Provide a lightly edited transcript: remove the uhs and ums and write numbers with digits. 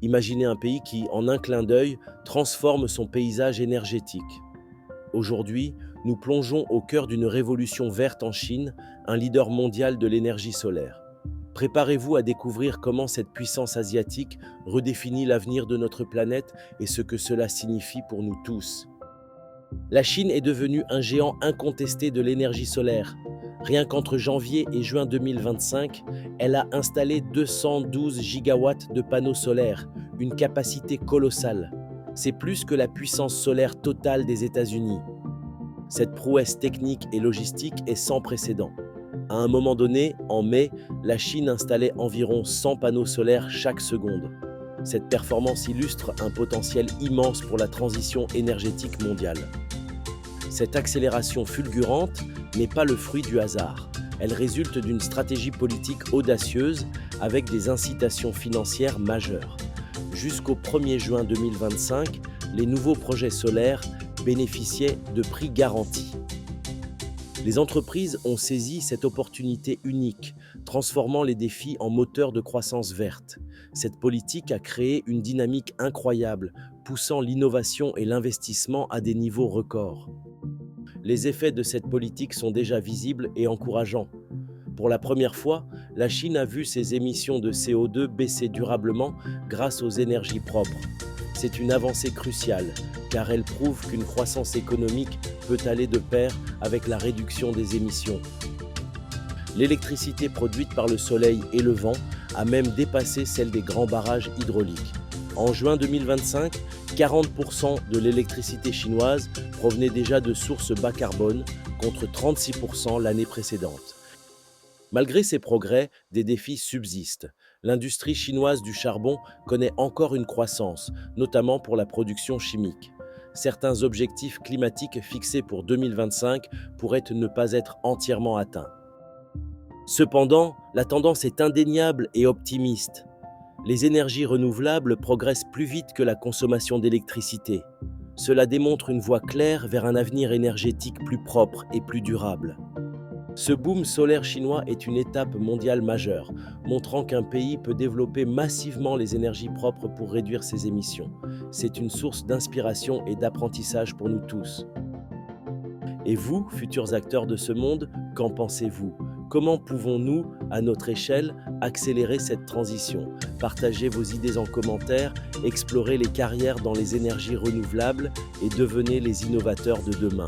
Imaginez un pays qui, en un clin d'œil, transforme son paysage énergétique. Aujourd'hui, nous plongeons au cœur d'une révolution verte en Chine, un leader mondial de l'énergie solaire. Préparez-vous à découvrir comment cette puissance asiatique redéfinit l'avenir de notre planète et ce que cela signifie pour nous tous. La Chine est devenue un géant incontesté de l'énergie solaire. Rien qu'entre janvier et juin 2025, elle a installé 212 gigawatts de panneaux solaires, une capacité colossale. C'est plus que la puissance solaire totale des États-Unis. Cette prouesse technique et logistique est sans précédent. À un moment donné, en mai, la Chine installait environ 100 panneaux solaires chaque seconde. Cette performance illustre un potentiel immense pour la transition énergétique mondiale. Cette accélération fulgurante n'est pas le fruit du hasard. Elle résulte d'une stratégie politique audacieuse avec des incitations financières majeures. Jusqu'au 1er juin 2025, les nouveaux projets solaires bénéficiaient de prix garantis. Les entreprises ont saisi cette opportunité unique, transformant les défis en moteurs de croissance verte. Cette politique a créé une dynamique incroyable, poussant l'innovation et l'investissement à des niveaux records. Les effets de cette politique sont déjà visibles et encourageants. Pour la première fois, la Chine a vu ses émissions de CO2 baisser durablement grâce aux énergies propres. C'est une avancée cruciale, car elle prouve qu'une croissance économique peut aller de pair avec la réduction des émissions. L'électricité produite par le soleil et le vent a même dépassé celle des grands barrages hydrauliques. En juin 2025, 40% de l'électricité chinoise provenait déjà de sources bas carbone, contre 36% l'année précédente. Malgré ces progrès, des défis subsistent. L'industrie chinoise du charbon connaît encore une croissance, notamment pour la production chimique. Certains objectifs climatiques fixés pour 2025 pourraient ne pas être entièrement atteints. Cependant, la tendance est indéniable et optimiste. Les énergies renouvelables progressent plus vite que la consommation d'électricité. Cela démontre une voie claire vers un avenir énergétique plus propre et plus durable. Ce boom solaire chinois est une étape mondiale majeure, montrant qu'un pays peut développer massivement les énergies propres pour réduire ses émissions. C'est une source d'inspiration et d'apprentissage pour nous tous. Et vous, futurs acteurs de ce monde, qu'en pensez-vous ? Comment pouvons-nous, à notre échelle, accélérer cette transition ? Partagez vos idées en commentaire, explorez les carrières dans les énergies renouvelables et devenez les innovateurs de demain.